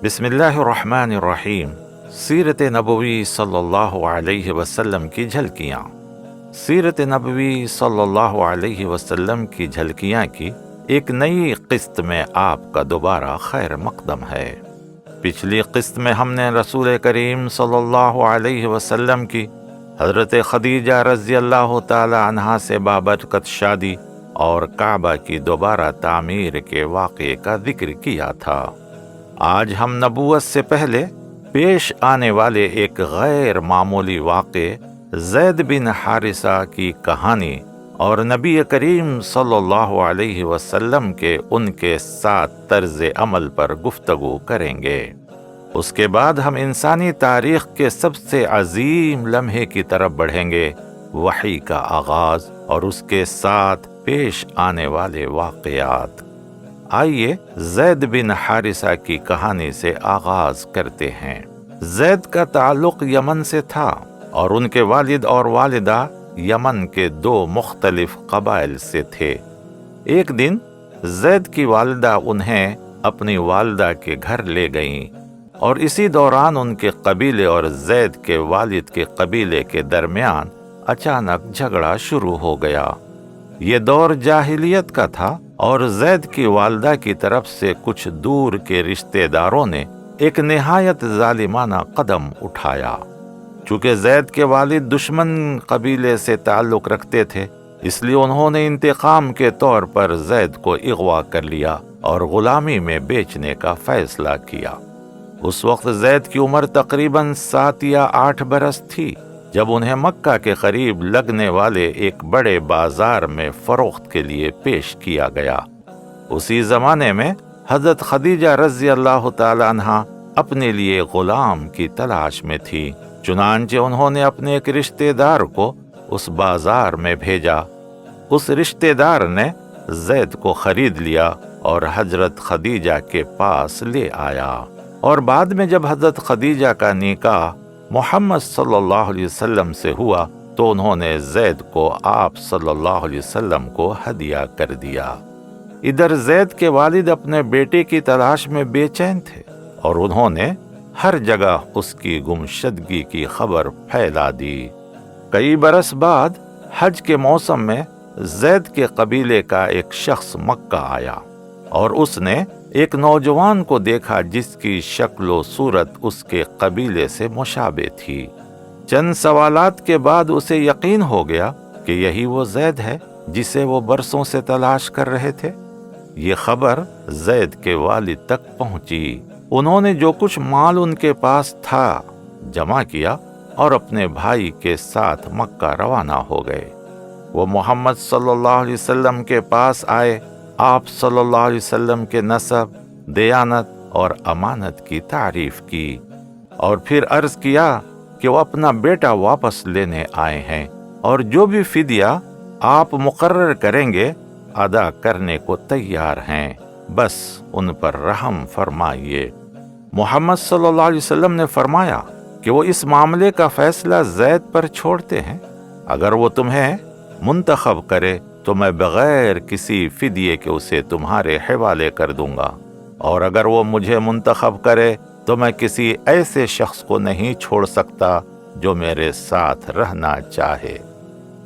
بسم اللہ الرحمن الرحیم۔ سیرت نبوی صلی اللہ علیہ وسلم کی جھلکیاں۔ سیرت نبوی صلی اللہ علیہ وسلم کی جھلکیاں کی ایک نئی قسط میں آپ کا دوبارہ خیر مقدم ہے۔ پچھلی قسط میں ہم نے رسول کریم صلی اللہ علیہ وسلم کی حضرت خدیجہ رضی اللہ تعالی عنہا سے بابرکت شادی اور کعبہ کی دوبارہ تعمیر کے واقعے کا ذکر کیا تھا۔ آج ہم نبوت سے پہلے پیش آنے والے ایک غیر معمولی واقعے زید بن حارثہ کی کہانی اور نبی کریم صلی اللہ علیہ وسلم کے ان کے ساتھ طرز عمل پر گفتگو کریں گے۔ اس کے بعد ہم انسانی تاریخ کے سب سے عظیم لمحے کی طرف بڑھیں گے، وحی کا آغاز اور اس کے ساتھ پیش آنے والے واقعات۔ آئیے زید بن حارثہ کی کہانی سے آغاز کرتے ہیں۔ زید کا تعلق یمن سے تھا اور ان کے والد اور والدہ یمن کے دو مختلف قبائل سے تھے۔ ایک دن زید کی والدہ انہیں اپنی والدہ کے گھر لے گئیں اور اسی دوران ان کے قبیلے اور زید کے والد کے قبیلے کے درمیان اچانک جھگڑا شروع ہو گیا۔ یہ دور جاہلیت کا تھا اور زید کی والدہ کی طرف سے کچھ دور کے رشتہ داروں نے ایک نہایت ظالمانہ قدم اٹھایا۔ چونکہ زید کے والد دشمن قبیلے سے تعلق رکھتے تھے، اس لیے انہوں نے انتقام کے طور پر زید کو اغوا کر لیا اور غلامی میں بیچنے کا فیصلہ کیا۔ اس وقت زید کی عمر تقریباً 7 یا 8 برس تھی جب انہیں مکہ کے قریب لگنے والے ایک بڑے بازار میں فروخت کے لیے پیش کیا گیا۔ اسی زمانے میں حضرت خدیجہ رضی اللہ تعالی عنہا اپنے لیے غلام کی تلاش میں تھی، چنانچہ انہوں نے اپنے ایک رشتہ دار کو اس بازار میں بھیجا۔ اس رشتہ دار نے زید کو خرید لیا اور حضرت خدیجہ کے پاس لے آیا، اور بعد میں جب حضرت خدیجہ کا نکاح محمد صلی اللہ علیہ وسلم سے ہوا تو انہوں نے زید کو آپ صلی اللہ علیہ وسلم کو ہدیہ کر دیا۔ ادھر زید کے والد اپنے بیٹے کی تلاش میں بے چین تھے اور انہوں نے ہر جگہ اس کی گمشدگی کی خبر پھیلا دی۔ کئی برس بعد حج کے موسم میں زید کے قبیلے کا ایک شخص مکہ آیا اور اس نے ایک نوجوان کو دیکھا جس کی شکل و صورت اس کے قبیلے سے مشابہ تھی۔ چند سوالات کے بعد اسے یقین ہو گیا کہ یہی وہ زید ہے جسے وہ برسوں سے تلاش کر رہے تھے۔ یہ خبر زید کے والد تک پہنچی۔ انہوں نے جو کچھ مال ان کے پاس تھا جمع کیا اور اپنے بھائی کے ساتھ مکہ روانہ ہو گئے۔ وہ محمد صلی اللہ علیہ وسلم کے پاس آئے، آپ صلی اللہ علیہ وسلم کے نسب، دیانت اور امانت کی تعریف کی اور پھر عرض کیا کہ وہ اپنا بیٹا واپس لینے آئے ہیں اور جو بھی فدیہ آپ مقرر کریں گے ادا کرنے کو تیار ہیں، بس ان پر رحم فرمائیے۔ محمد صلی اللہ علیہ وسلم نے فرمایا کہ وہ اس معاملے کا فیصلہ زید پر چھوڑتے ہیں۔ اگر وہ تمہیں منتخب کرے تو میں بغیر کسی فدیے کے اسے تمہارے حوالے کر دوں گا، اور اگر وہ مجھے منتخب کرے تو میں کسی ایسے شخص کو نہیں چھوڑ سکتا جو میرے ساتھ رہنا چاہے۔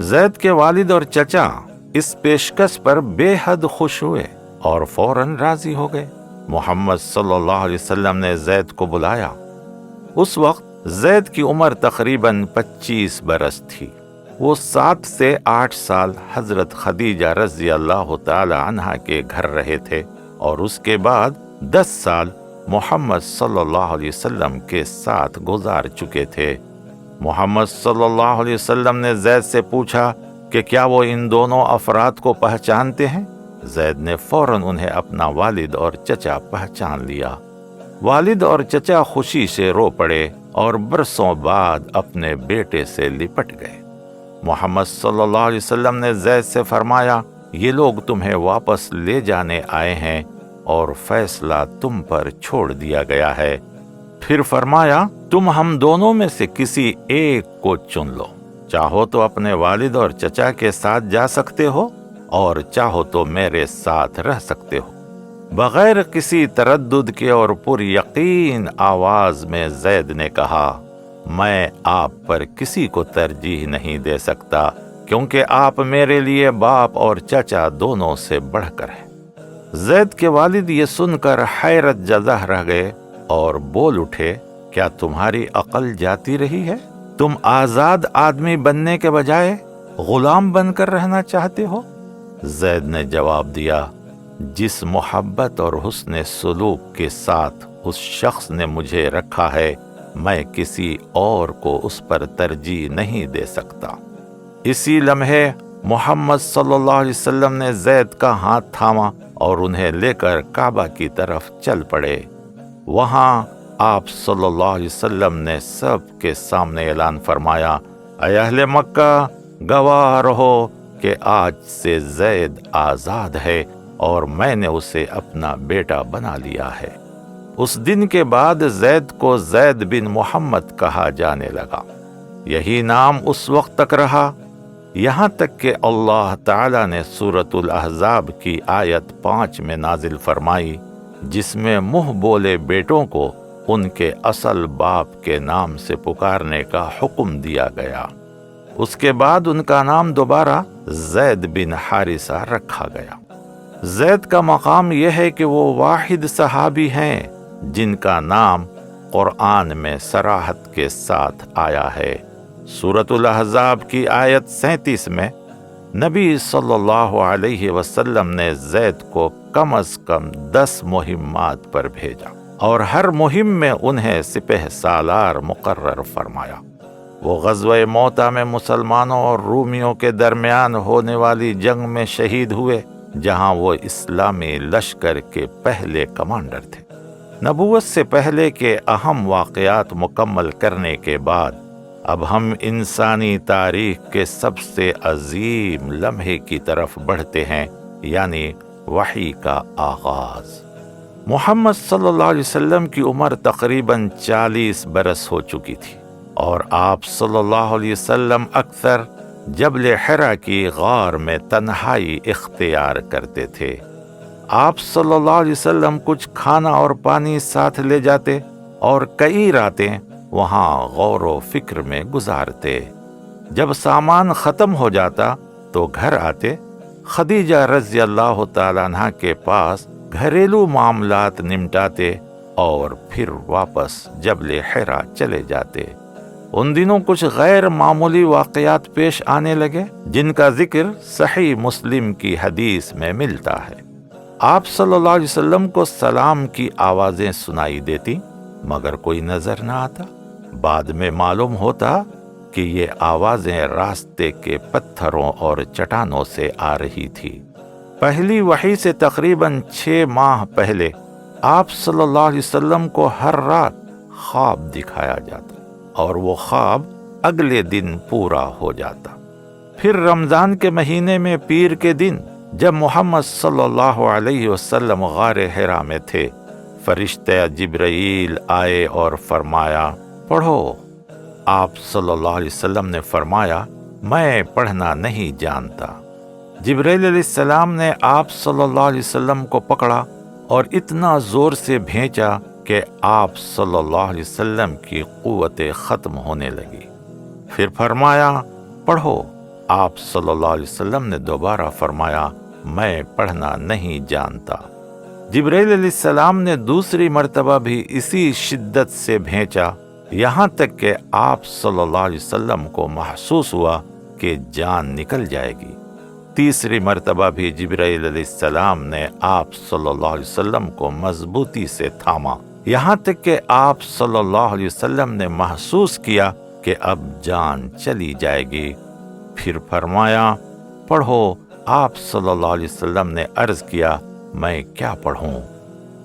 زید کے والد اور چچا اس پیشکش پر بے حد خوش ہوئے اور فوراً راضی ہو گئے۔ محمد صلی اللہ علیہ وسلم نے زید کو بلایا۔ اس وقت زید کی عمر تقریباً 25 برس تھی۔ وہ 7 سے 8 سال حضرت خدیجہ رضی اللہ تعالی عنہا کے گھر رہے تھے اور اس کے بعد 10 سال محمد صلی اللہ علیہ وسلم کے ساتھ گزار چکے تھے۔ محمد صلی اللہ علیہ وسلم نے زید سے پوچھا کہ کیا وہ ان دونوں افراد کو پہچانتے ہیں؟ زید نے فوراً انہیں اپنا والد اور چچا پہچان لیا۔ والد اور چچا خوشی سے رو پڑے اور برسوں بعد اپنے بیٹے سے لپٹ گئے۔ محمد صلی اللہ علیہ وسلم نے زید سے فرمایا، یہ لوگ تمہیں واپس لے جانے آئے ہیں اور فیصلہ تم پر چھوڑ دیا گیا ہے۔ پھر فرمایا، تم ہم دونوں میں سے کسی ایک کو چن لو، چاہو تو اپنے والد اور چچا کے ساتھ جا سکتے ہو اور چاہو تو میرے ساتھ رہ سکتے ہو۔ بغیر کسی تردد کے اور پر یقین آواز میں زید نے کہا، میں آپ پر کسی کو ترجیح نہیں دے سکتا، کیونکہ آپ میرے لیے باپ اور چچا دونوں سے بڑھ کر ہیں۔ زید کے والد یہ سن کر حیرت زدہ رہ گئے اور بول اٹھے، کیا تمہاری عقل جاتی رہی ہے؟ تم آزاد آدمی بننے کے بجائے غلام بن کر رہنا چاہتے ہو؟ زید نے جواب دیا، جس محبت اور حسن سلوک کے ساتھ اس شخص نے مجھے رکھا ہے، میں کسی اور کو اس پر ترجیح نہیں دے سکتا۔ اسی لمحے محمد صلی اللہ علیہ وسلم نے زید کا ہاتھ تھاما اور انہیں لے کر کعبہ کی طرف چل پڑے۔ وہاں آپ صلی اللہ علیہ وسلم نے سب کے سامنے اعلان فرمایا، اے اہل مکہ، گواہ رہو کہ آج سے زید آزاد ہے اور میں نے اسے اپنا بیٹا بنا لیا ہے۔ اس دن کے بعد زید کو زید بن محمد کہا جانے لگا۔ یہی نام اس وقت تک رہا، یہاں تک کہ اللہ تعالیٰ نے سورۃ الاحزاب کی آیت 5 میں نازل فرمائی، جس میں منہ بولے بیٹوں کو ان کے اصل باپ کے نام سے پکارنے کا حکم دیا گیا۔ اس کے بعد ان کا نام دوبارہ زید بن حارثہ رکھا گیا۔ زید کا مقام یہ ہے کہ وہ واحد صحابی ہیں جن کا نام قرآن میں صراحت کے ساتھ آیا ہے۔ سورۃ الاحزاب کی آیت 37 میں نبی صلی اللہ علیہ وسلم نے زید کو کم از کم 10 مہمات پر بھیجا اور ہر مہم میں انہیں سپہ سالار مقرر فرمایا۔ وہ غزوہ موتہ میں مسلمانوں اور رومیوں کے درمیان ہونے والی جنگ میں شہید ہوئے، جہاں وہ اسلامی لشکر کے پہلے کمانڈر تھے۔ نبوت سے پہلے کے اہم واقعات مکمل کرنے کے بعد اب ہم انسانی تاریخ کے سب سے عظیم لمحے کی طرف بڑھتے ہیں، یعنی وحی کا آغاز۔ محمد صلی اللہ علیہ وسلم کی عمر تقریباً 40 برس ہو چکی تھی، اور آپ صلی اللہ علیہ وسلم اکثر جبل حرا کی غار میں تنہائی اختیار کرتے تھے۔ آپ صلی اللہ علیہ وسلم کچھ کھانا اور پانی ساتھ لے جاتے اور کئی راتیں وہاں غور و فکر میں گزارتے۔ جب سامان ختم ہو جاتا تو گھر آتے، خدیجہ رضی اللہ تعالیٰ عنہ کے پاس گھریلو معاملات نمٹاتے اور پھر واپس جبل حرا چلے جاتے۔ ان دنوں کچھ غیر معمولی واقعات پیش آنے لگے جن کا ذکر صحیح مسلم کی حدیث میں ملتا ہے۔ آپ صلی اللہ علیہ وسلم کو سلام کی آوازیں سنائی دیتی مگر کوئی نظر نہ آتا۔ بعد میں معلوم ہوتا کہ یہ آوازیں راستے کے پتھروں اور چٹانوں سے آ رہی تھی۔ پہلی وحی سے تقریباً 6 ماہ پہلے آپ صلی اللہ علیہ وسلم کو ہر رات خواب دکھایا جاتا اور وہ خواب اگلے دن پورا ہو جاتا۔ پھر رمضان کے مہینے میں پیر کے دن جب محمد صلی اللہ علیہ وسلم غار حرا میں تھے، فرشتہ جبرائیل آئے اور فرمایا، پڑھو۔ آپ صلی اللہ علیہ وسلم نے فرمایا، میں پڑھنا نہیں جانتا۔ جبرائیل علیہ السلام نے آپ صلی اللہ علیہ وسلم کو پکڑا اور اتنا زور سے بھینچا کہ آپ صلی اللہ علیہ وسلم کی قوت ختم ہونے لگی۔ پھر فرمایا، پڑھو۔ آپ صلی اللہ علیہ وسلم نے دوبارہ فرمایا، میں پڑھنا نہیں جانتا۔ جبرائیل علیہ السلام نے دوسری مرتبہ بھی اسی شدت سے بھینچا، یہاں تک کہ آپ صلی اللہ علیہ وسلم کو محسوس ہوا کہ جان نکل جائے گی۔ تیسری مرتبہ بھی جبرائیل علیہ السلام نے آپ صلی اللہ علیہ وسلم کو مضبوطی سے تھاما، یہاں تک کہ آپ صلی اللہ علیہ وسلم نے محسوس کیا کہ اب جان چلی جائے گی۔ پھر فرمایا، پڑھو۔ آپ صلی اللہ علیہ وسلم نے عرض کیا، میں کیا پڑھوں؟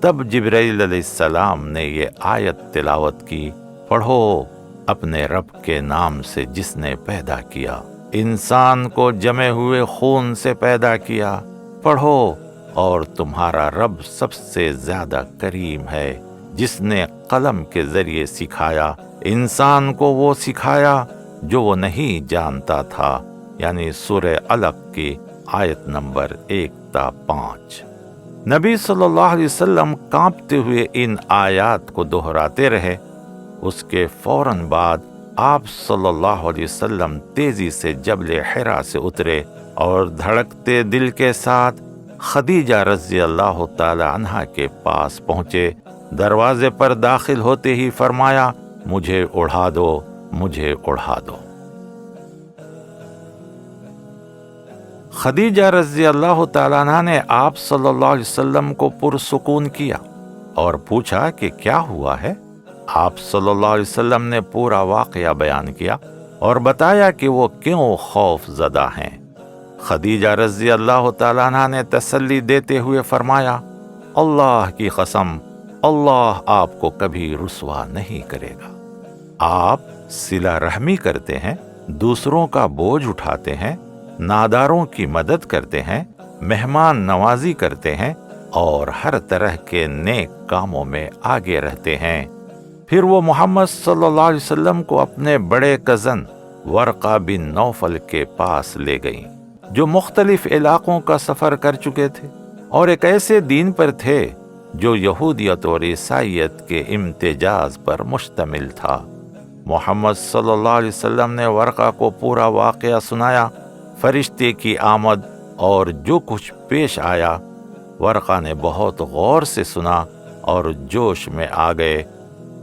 تب جبرائیل علیہ السلام نے یہ آیت تلاوت کی، پڑھو، اپنے رب کے نام سے جس نے پیدا کیا، انسان کو جمے ہوئے خون سے پیدا کیا، پڑھو، اور تمہارا رب سب سے زیادہ کریم ہے، جس نے قلم کے ذریعے سکھایا انسان کو وہ سکھایا جو وہ نہیں جانتا تھا، یعنی سورہ علق کی آیت نمبر 1 تا 5۔ نبی صلی اللہ علیہ وسلم کانپتے ہوئے ان آیات کو دہراتے رہے۔ اس کے فوراً بعد آپ صلی اللہ علیہ وسلم تیزی سے جبل حرا سے اترے اور دھڑکتے دل کے ساتھ خدیجہ رضی اللہ تعالی عنہا کے پاس پہنچے۔ دروازے پر داخل ہوتے ہی فرمایا، مجھے اڑھا دو، مجھے اڑھا دو۔ خدیجہ رضی اللہ تعالیٰ عنہ نے آپ صلی اللہ علیہ وسلم کو پرسکون کیا اور پوچھا کہ کیا ہوا ہے۔ آپ صلی اللہ علیہ وسلم نے پورا واقعہ بیان کیا اور بتایا کہ وہ کیوں خوف زدہ ہیں۔ خدیجہ رضی اللہ تعالیٰ عنہ نے تسلی دیتے ہوئے فرمایا، اللہ کی قسم، اللہ آپ کو کبھی رسوا نہیں کرے گا۔ آپ صلہ رحمی کرتے ہیں، دوسروں کا بوجھ اٹھاتے ہیں، ناداروں کی مدد کرتے ہیں، مہمان نوازی کرتے ہیں اور ہر طرح کے نیک کاموں میں آگے رہتے ہیں۔ پھر وہ محمد صلی اللہ علیہ وسلم کو اپنے بڑے کزن ورقہ بن نوفل کے پاس لے گئیں، جو مختلف علاقوں کا سفر کر چکے تھے اور ایک ایسے دین پر تھے جو یہودیت اور عیسائیت کے امتجاز پر مشتمل تھا۔ محمد صلی اللہ علیہ وسلم نے ورقہ کو پورا واقعہ سنایا، فرشتے کی آمد اور جو کچھ پیش آیا۔ ورقہ نے بہت غور سے سنا اور جوش میں آ گئے۔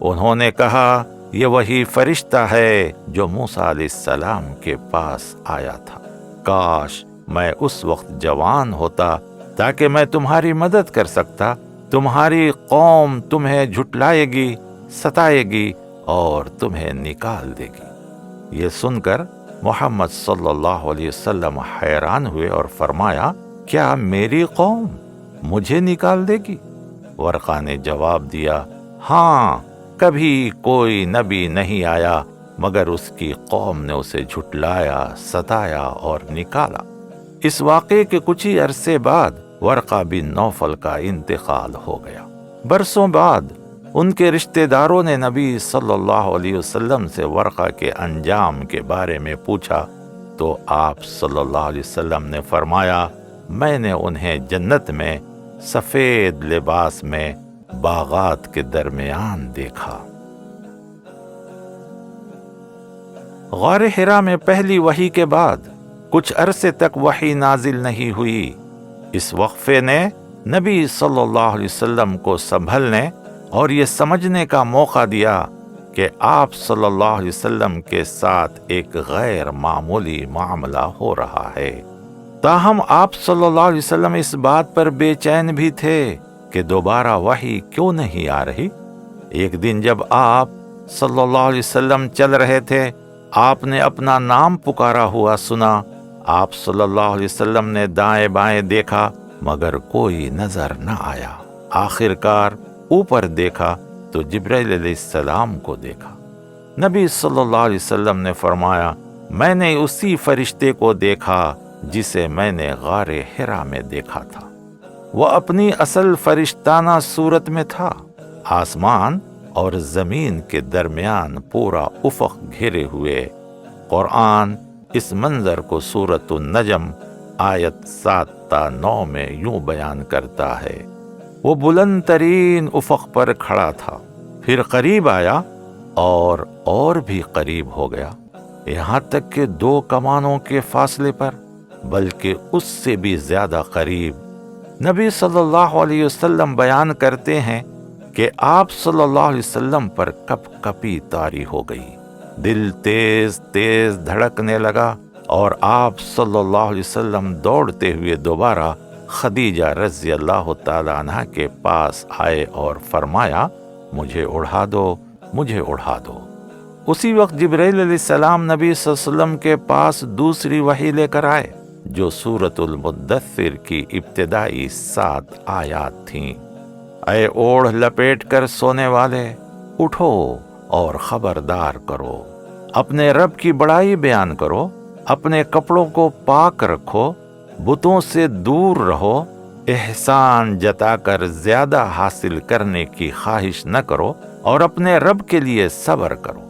انہوں نے کہا، یہ وہی فرشتہ ہے جو موسیٰ علیہ السلام کے پاس آیا تھا۔ کاش میں اس وقت جوان ہوتا تاکہ میں تمہاری مدد کر سکتا۔ تمہاری قوم تمہیں جھٹلائے گی، ستائے گی اور تمہیں نکال دے گی۔ یہ سن کر محمد صلی اللہ علیہ وسلم حیران ہوئے اور فرمایا، کیا میری قوم مجھے نکال دے گی؟ ورقہ نے جواب دیا، ہاں، کبھی کوئی نبی نہیں آیا مگر اس کی قوم نے اسے جھٹلایا، ستایا اور نکالا۔ اس واقعے کے کچھ ہی عرصے بعد ورقہ بن نوفل کا انتقال ہو گیا۔ برسوں بعد ان کے رشتہ داروں نے نبی صلی اللہ علیہ وسلم سے ورقہ کے انجام کے بارے میں پوچھا تو آپ صلی اللہ علیہ وسلم نے فرمایا، میں نے انہیں جنت میں سفید لباس میں باغات کے درمیان دیکھا۔ غار حرا میں پہلی وحی کے بعد کچھ عرصے تک وحی نازل نہیں ہوئی۔ اس وقفے نے نبی صلی اللہ علیہ وسلم کو سنبھلنے اور یہ سمجھنے کا موقع دیا کہ آپ صلی اللہ علیہ وسلم کے ساتھ ایک غیر معمولی معاملہ ہو رہا ہے۔ تاہم آپ صلی اللہ علیہ وسلم اس بات پر بے چین بھی تھے کہ دوبارہ وحی کیوں نہیں آ رہی۔ ایک دن جب آپ صلی اللہ علیہ وسلم چل رہے تھے، آپ نے اپنا نام پکارا ہوا سنا۔ آپ صلی اللہ علیہ وسلم نے دائیں بائیں دیکھا مگر کوئی نظر نہ آیا۔ آخرکار اوپر دیکھا تو جبرائیل علیہ السلام کو دیکھا۔ نبی صلی اللہ علیہ وسلم نے فرمایا، میں نے اسی فرشتے کو دیکھا جسے میں نے غار حرا میں دیکھا تھا۔ وہ اپنی اصل فرشتانہ صورت میں تھا۔ آسمان اور زمین کے درمیان پورا افق گھیرے ہوئے۔ قرآن اس منظر کو سورۃ النجم آیت 7 تا 9 میں یوں بیان کرتا ہے، وہ بلند ترین افق پر کھڑا تھا، پھر قریب آیا اور بھی قریب ہو گیا، یہاں تک کہ 2 کمانوں کے فاصلے پر، بلکہ اس سے بھی زیادہ قریب۔ نبی صلی اللہ علیہ وسلم بیان کرتے ہیں کہ آپ صلی اللہ علیہ وسلم پر کپ کپی طاری ہو گئی، دل تیز تیز دھڑکنے لگا اور آپ صلی اللہ علیہ وسلم دوڑتے ہوئے دوبارہ خدیجہ رضی اللہ تعالی عنہ کے پاس آئے اور فرمایا، مجھے اڑھا دو، مجھے اڑھا دو۔ اسی وقت جبرائیل علیہ السلام نبی صلی اللہ علیہ وسلم کے پاس دوسری وحی لے کر آئے جو سورۃ المدثر کی ابتدائی 7 آیات تھیں۔ اے اوڑھ لپیٹ کر سونے والے، اٹھو اور خبردار کرو، اپنے رب کی بڑائی بیان کرو، اپنے کپڑوں کو پاک رکھو، بتوں سے دور رہو، احسان جتا کر زیادہ حاصل کرنے کی خواہش نہ کرو اور اپنے رب کے لیے صبر کرو۔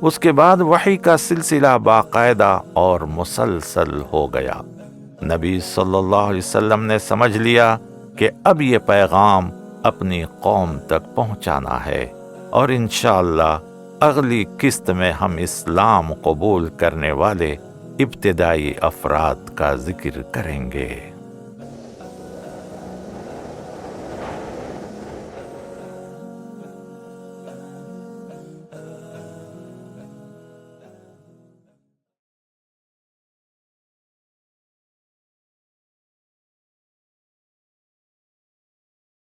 اس کے بعد وحی کا سلسلہ باقاعدہ اور مسلسل ہو گیا۔ نبی صلی اللہ علیہ وسلم نے سمجھ لیا کہ اب یہ پیغام اپنی قوم تک پہنچانا ہے، اور انشاءاللہ اگلی قسط میں ہم اسلام قبول کرنے والے ابتدائی افراد کا ذکر کریں گے۔